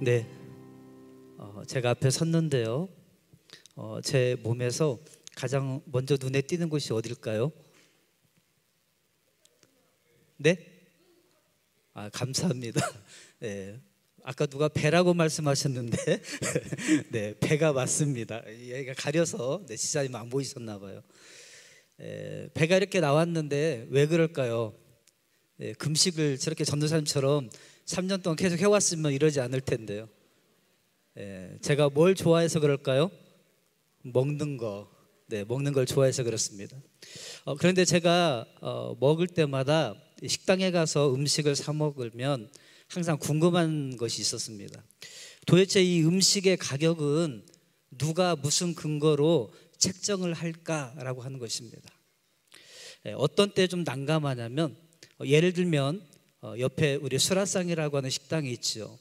네, 제가 앞에 섰는데요. 제 몸에서 가장 먼저 눈에 띄는 곳이 어딜까요? 네? 감사합니다. 네, 아까 누가 배라고 말씀하셨는데 네, 배가 맞습니다. 얘가 가려서 지사님 안 보이셨나 봐요. 배가 이렇게 나왔는데 왜 그럴까요? 금식을 저렇게 전도사님처럼 3년 동안 계속 해왔으면 이러지 않을 텐데요. 제가 뭘 좋아해서 그럴까요? 먹는 거. 네, 먹는 걸 좋아해서 그렇습니다. 그런데 제가 먹을 때마다 식당에 가서 음식을 사 먹으면 항상 궁금한 것이 있었습니다. 도대체 이 음식의 가격은 누가 무슨 근거로 책정을 할까라고 하는 것입니다. 어떤 때 좀 난감하냐면 예를 들면 옆에 우리 수라상이라고 하는 식당이 있죠.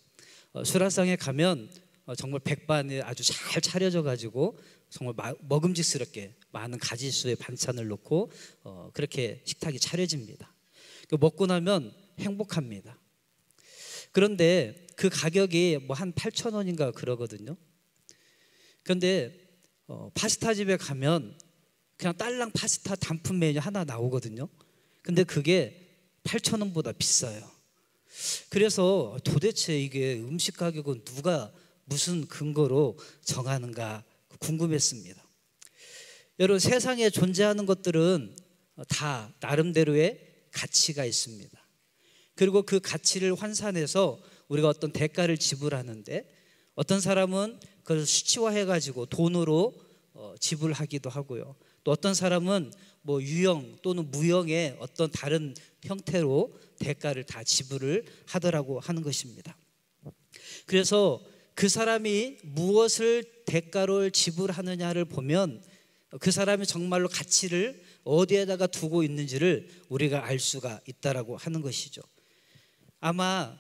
수라상에 가면 정말 백반이 아주 잘 차려져 가지고 정말 먹음직스럽게 많은 가지수의 반찬을 놓고 그렇게 식탁이 차려집니다. 먹고 나면 행복합니다. 그런데 그 가격이 뭐 한 8,000원인가 그러거든요. 그런데 파스타 집에 가면 그냥 딸랑 파스타 단품 메뉴 하나 나오거든요. 근데 그게 8,000원보다 비싸요. 그래서 도대체 이게 음식 가격은 누가 무슨 근거로 정하는가 궁금했습니다. 여러분, 세상에 존재하는 것들은 다 나름대로의 가치가 있습니다. 그리고 그 가치를 환산해서 우리가 어떤 대가를 지불하는데, 어떤 사람은 그걸 수치화해가지고 돈으로 지불하기도 하고요. 또 어떤 사람은 뭐 유형 또는 무형의 어떤 다른 형태로 대가를 다 지불을 하더라고 하는 것입니다. 그래서 그 사람이 무엇을 대가로 지불하느냐를 보면 그 사람이 정말로 가치를 어디에다가 두고 있는지를 우리가 알 수가 있다라고 하는 것이죠. 아마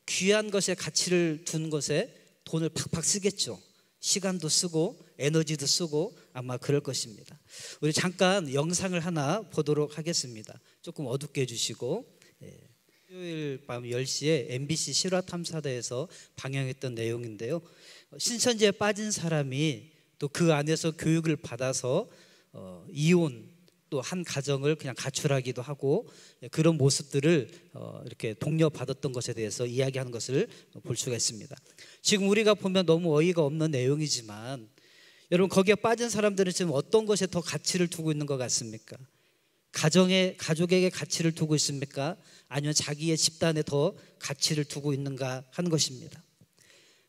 귀한 것에 가치를 둔 것에 돈을 팍팍 쓰겠죠. 시간도 쓰고 에너지도 쓰고 아마 그럴 것입니다. 우리 잠깐 영상을 하나 보도록 하겠습니다. 조금 어둡게 해주시고. 수요일 밤 10시에 MBC 실화탐사대에서 방영했던 내용인데요. 신천지에 빠진 사람이 또 그 안에서 교육을 받아서 이혼 또 한 가정을 그냥 가출하기도 하고 그런 모습들을 이렇게 독려받았던 것에 대해서 이야기하는 것을 볼 수가 있습니다. 지금 우리가 보면 너무 어이가 없는 내용이지만 여러분, 거기에 빠진 사람들은 지금 어떤 것에 더 가치를 두고 있는 것 같습니까? 가족에게 가치를 두고 있습니까? 아니면 자기의 집단에 더 가치를 두고 있는가 하는 것입니다.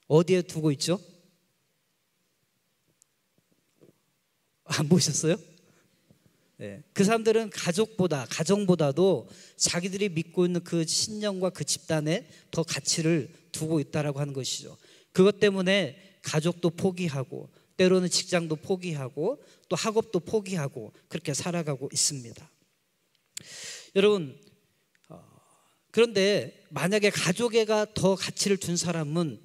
어디에 두고 있죠? 안 보셨어요? 네. 그 사람들은 가정보다도 자기들이 믿고 있는 그 신념과 그 집단에 더 가치를 두고 있다라고 하는 것이죠. 그것 때문에 가족도 포기하고 때로는 직장도 포기하고 또 학업도 포기하고 그렇게 살아가고 있습니다. 여러분, 그런데 만약에 가족에가 더 가치를 둔 사람은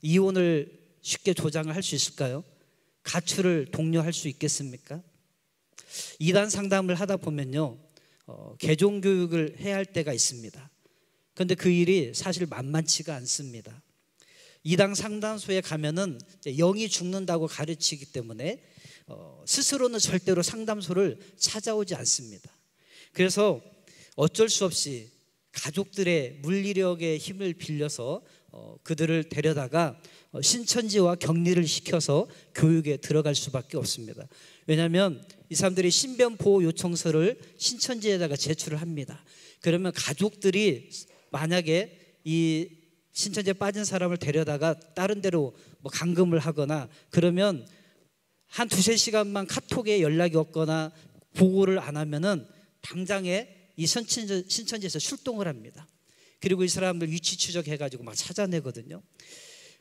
이혼을 쉽게 조장을 할 수 있을까요? 가출을 독려할 수 있겠습니까? 이단 상담을 하다 보면요, 개종 교육을 해야 할 때가 있습니다. 그런데 그 일이 사실 만만치가 않습니다. 이단 상담소에 가면은 영이 죽는다고 가르치기 때문에 스스로는 절대로 상담소를 찾아오지 않습니다. 그래서 어쩔 수 없이 가족들의 물리력의 힘을 빌려서 그들을 데려다가 신천지와 격리를 시켜서 교육에 들어갈 수밖에 없습니다. 왜냐하면 이 사람들이 신변보호 요청서를 신천지에다가 제출을 합니다. 그러면 가족들이 만약에 이 신천지에 빠진 사람을 데려다가 다른 데로 뭐 감금을 하거나 그러면 한 두세 시간만 카톡에 연락이 없거나 보고를 안 하면은 당장에 이 신천지에서 출동을 합니다. 그리고 이 사람들 위치 추적해가지고 막 찾아내거든요.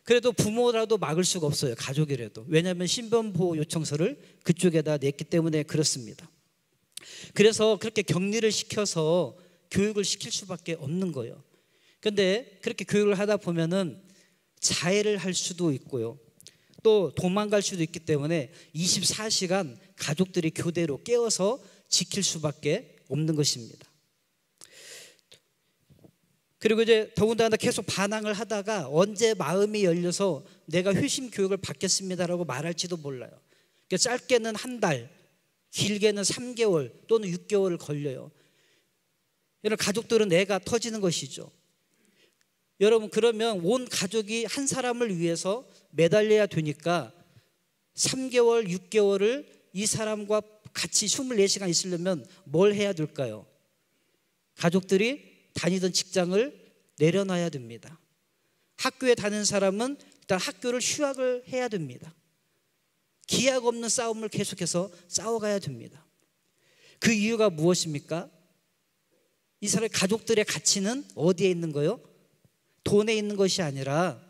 그래도 부모라도 막을 수가 없어요. 가족이라도. 왜냐하면 신변보호 요청서를 그쪽에다 냈기 때문에 그렇습니다. 그래서 그렇게 격리를 시켜서 교육을 시킬 수밖에 없는 거예요. 그런데 그렇게 교육을 하다 보면은 자해를 할 수도 있고요. 또 도망갈 수도 있기 때문에 24시간 가족들이 교대로 깨워서 지킬 수밖에 없는 것입니다. 그리고 이제 더군다나 계속 반항을 하다가 언제 마음이 열려서 내가 회심 교육을 받겠습니다라고 말할지도 몰라요. 그러니까 짧게는 한 달, 길게는 3개월 또는 6개월을 걸려요. 이런 가족들은 애가 터지는 것이죠. 여러분, 그러면 온 가족이 한 사람을 위해서 매달려야 되니까 3개월, 6개월을 이 사람과 같이 24시간 있으려면 뭘 해야 될까요? 가족들이 다니던 직장을 내려놔야 됩니다. 학교에 다니는 사람은 일단 학교를 휴학을 해야 됩니다. 기약 없는 싸움을 계속해서 싸워가야 됩니다. 그 이유가 무엇입니까? 이 사람의 가족들의 가치는 어디에 있는 거예요? 돈에 있는 것이 아니라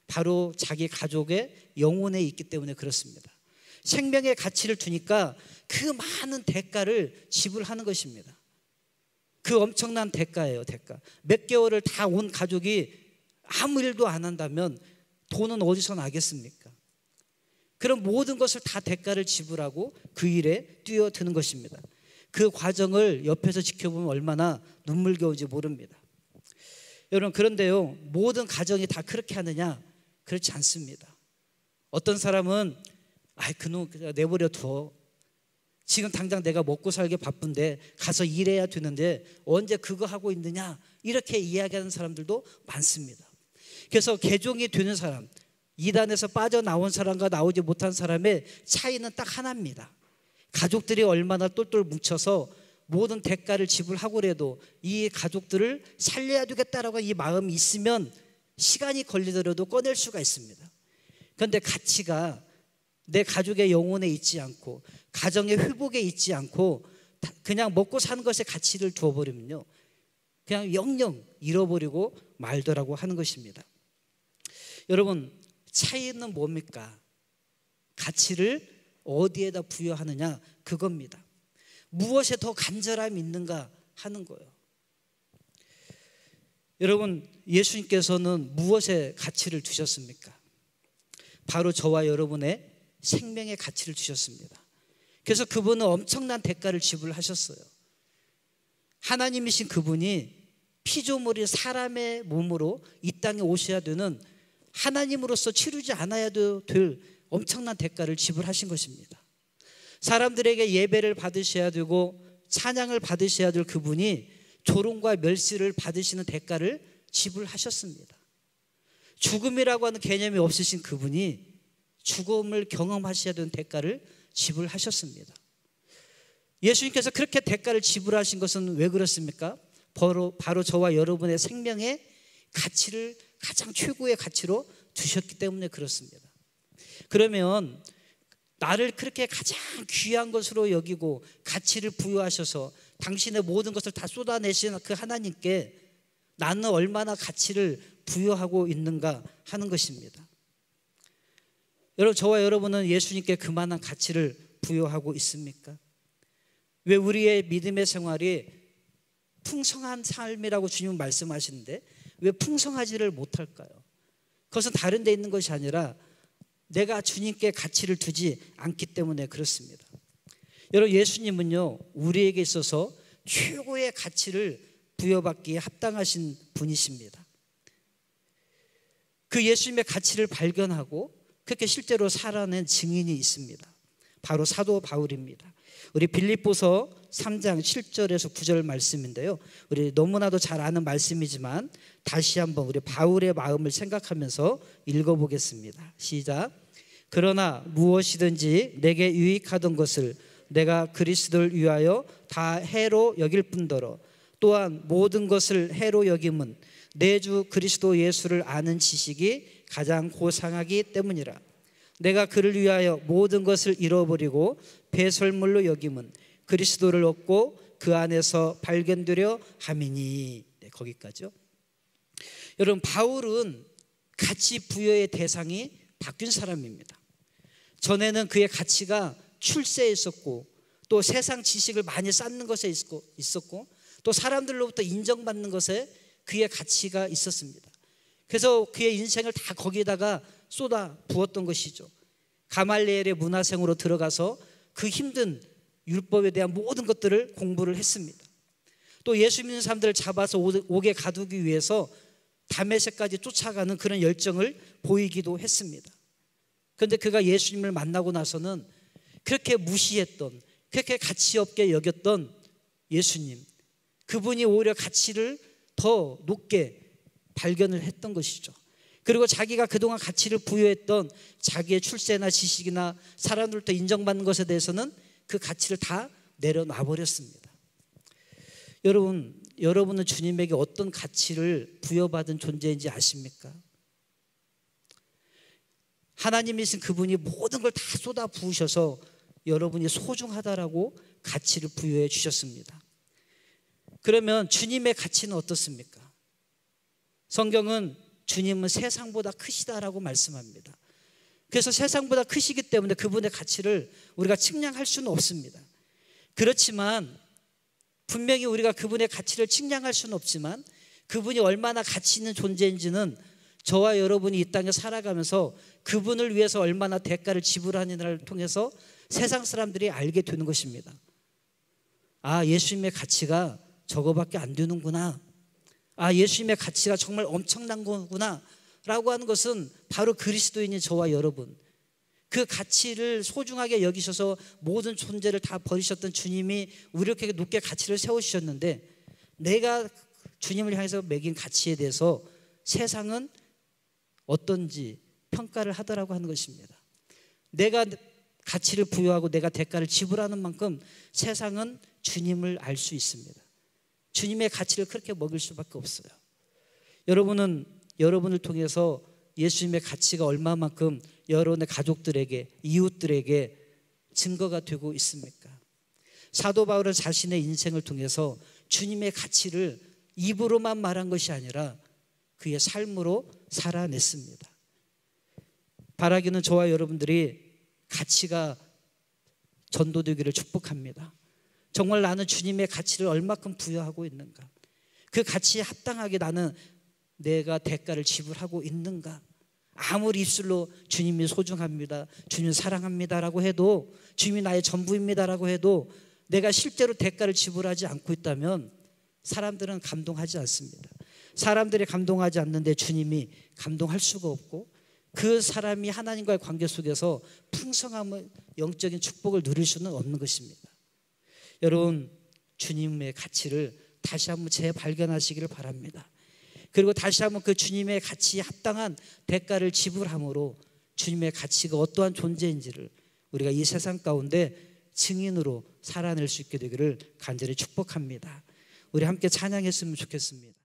바로 자기 가족의 영혼에 있기 때문에 그렇습니다. 생명의 가치를 두니까 그 많은 대가를 지불하는 것입니다. 그 엄청난 대가예요, 대가. 몇 개월을 다 온 가족이 아무 일도 안 한다면 돈은 어디서 나겠습니까? 그런 모든 것을 다 대가를 지불하고 그 일에 뛰어드는 것입니다. 그 과정을 옆에서 지켜보면 얼마나 눈물겨운지 모릅니다. 여러분, 그런데요, 모든 가정이 다 그렇게 하느냐? 그렇지 않습니다. 어떤 사람은 그놈 그냥 내버려 둬. 지금 당장 내가 먹고 살기 바쁜데 가서 일해야 되는데 언제 그거 하고 있느냐, 이렇게 이야기하는 사람들도 많습니다. 그래서 개종이 되는 사람, 이단에서 빠져나온 사람과 나오지 못한 사람의 차이는 딱 하나입니다. 가족들이 얼마나 똘똘 뭉쳐서 모든 대가를 지불하고라도 이 가족들을 살려야 되겠다라고 이 마음이 있으면 시간이 걸리더라도 꺼낼 수가 있습니다. 그런데 가치가 내 가족의 영혼에 있지 않고 가정의 회복에 있지 않고 그냥 먹고 사는 것에 가치를 두어버리면요, 그냥 영영 잃어버리고 말더라고 하는 것입니다. 여러분, 차이는 뭡니까? 가치를 어디에다 부여하느냐, 그겁니다. 무엇에 더 간절함이 있는가 하는 거예요. 여러분, 예수님께서는 무엇에 가치를 두셨습니까? 바로 저와 여러분의 생명의 가치를 주셨습니다. 그래서 그분은 엄청난 대가를 지불하셨어요. 하나님이신 그분이 피조물인 사람의 몸으로 이 땅에 오셔야 되는, 하나님으로서 치르지 않아야 될 엄청난 대가를 지불하신 것입니다. 사람들에게 예배를 받으셔야 되고 찬양을 받으셔야 될 그분이 조롱과 멸시를 받으시는 대가를 지불하셨습니다. 죽음이라고 하는 개념이 없으신 그분이 죽음을 경험하셔야 되는 대가를 지불하셨습니다. 예수님께서 그렇게 대가를 지불하신 것은 왜 그렇습니까? 바로 저와 여러분의 생명의 가치를 가장 최고의 가치로 두셨기 때문에 그렇습니다. 그러면 나를 그렇게 가장 귀한 것으로 여기고 가치를 부여하셔서 당신의 모든 것을 다 쏟아내신 그 하나님께 나는 얼마나 가치를 부여하고 있는가 하는 것입니다. 여러분, 저와 여러분은 예수님께 그만한 가치를 부여하고 있습니까? 왜 우리의 믿음의 생활이 풍성한 삶이라고 주님은 말씀하시는데 왜 풍성하지를 못할까요? 그것은 다른 데 있는 것이 아니라 내가 주님께 가치를 두지 않기 때문에 그렇습니다. 여러분, 예수님은요, 우리에게 있어서 최고의 가치를 부여받기에 합당하신 분이십니다. 그 예수님의 가치를 발견하고 그렇게 실제로 살아낸 증인이 있습니다. 바로 사도 바울입니다. 우리 빌립보서 3장 7절에서 9절 말씀인데요, 우리 너무나도 잘 아는 말씀이지만 다시 한번 우리 바울의 마음을 생각하면서 읽어보겠습니다. 시작. 그러나 무엇이든지 내게 유익하던 것을 내가 그리스도를 위하여 다 해로 여길 뿐더러 또한 모든 것을 해로 여김은 내 주 그리스도 예수를 아는 지식이 가장 고상하기 때문이라. 내가 그를 위하여 모든 것을 잃어버리고 배설물로 여김은 그리스도를 얻고 그 안에서 발견되려 함이니. 네, 거기까지요. 여러분, 바울은 가치 부여의 대상이 바뀐 사람입니다. 전에는 그의 가치가 출세에 있었고 또 세상 지식을 많이 쌓는 것에 있었고 또 사람들로부터 인정받는 것에 그의 가치가 있었습니다. 그래서 그의 인생을 다 거기에다가 쏟아 부었던 것이죠. 가말리엘의 문화생으로 들어가서 그 힘든 율법에 대한 모든 것들을 공부를 했습니다. 또 또 예수 믿는 사람들을 잡아서 옥에 가두기 위해서 다메섹까지 쫓아가는 그런 열정을 보이기도 했습니다. 그런데 그가 예수님을 만나고 나서는 그렇게 무시했던, 그렇게 가치 없게 여겼던 예수님, 그분이 오히려 가치를 더 높게 발견을 했던 것이죠. 그리고 자기가 그동안 가치를 부여했던 자기의 출세나 지식이나 사람들부터 인정받는 것에 대해서는 그 가치를 다 내려놔 버렸습니다. 여러분은 주님에게 어떤 가치를 부여받은 존재인지 아십니까? 하나님이신 그분이 모든 걸 다 쏟아 부으셔서 여러분이 소중하다라고 가치를 부여해 주셨습니다. 그러면 주님의 가치는 어떻습니까? 성경은 주님은 세상보다 크시다라고 말씀합니다. 그래서 세상보다 크시기 때문에 그분의 가치를 우리가 측량할 수는 없습니다. 그렇지만 분명히 우리가 그분의 가치를 측량할 수는 없지만 그분이 얼마나 가치 있는 존재인지는 저와 여러분이 이 땅에 살아가면서 그분을 위해서 얼마나 대가를 지불하느냐를 통해서 세상 사람들이 알게 되는 것입니다. 아, 예수님의 가치가 저거밖에 안 되는구나. 아, 예수님의 가치가 정말 엄청난 거구나 라고 하는 것은 바로 그리스도인인 저와 여러분, 그 가치를 소중하게 여기셔서 모든 존재를 다 버리셨던 주님이 우리 이렇게 높게 가치를 세우셨는데 내가 주님을 향해서 매긴 가치에 대해서 세상은 어떤지 평가를 하더라고 하는 것입니다. 내가 가치를 부여하고 내가 대가를 지불하는 만큼 세상은 주님을 알 수 있습니다. 주님의 가치를 그렇게 먹일 수밖에 없어요. 여러분을 통해서 예수님의 가치가 얼마만큼 여러분의 가족들에게, 이웃들에게 증거가 되고 있습니까? 사도 바울은 자신의 인생을 통해서 주님의 가치를 입으로만 말한 것이 아니라 그의 삶으로 살아냈습니다. 바라기는 저와 여러분들이 가치가 전도되기를 축복합니다. 정말 나는 주님의 가치를 얼마큼 부여하고 있는가? 그 가치에 합당하게 나는 내가 대가를 지불하고 있는가? 아무리 입술로 주님이 소중합니다, 주님 사랑합니다라고 해도, 주님이 나의 전부입니다라고 해도 내가 실제로 대가를 지불하지 않고 있다면 사람들은 감동하지 않습니다. 사람들이 감동하지 않는데 주님이 감동할 수가 없고 그 사람이 하나님과의 관계 속에서 풍성함을, 영적인 축복을 누릴 수는 없는 것입니다. 여러분, 주님의 가치를 다시 한번 재발견하시기를 바랍니다. 그리고 다시 한번 그 주님의 가치에 합당한 대가를 지불함으로 주님의 가치가 어떠한 존재인지를 우리가 이 세상 가운데 증인으로 살아낼 수 있게 되기를 간절히 축복합니다. 우리 함께 찬양했으면 좋겠습니다.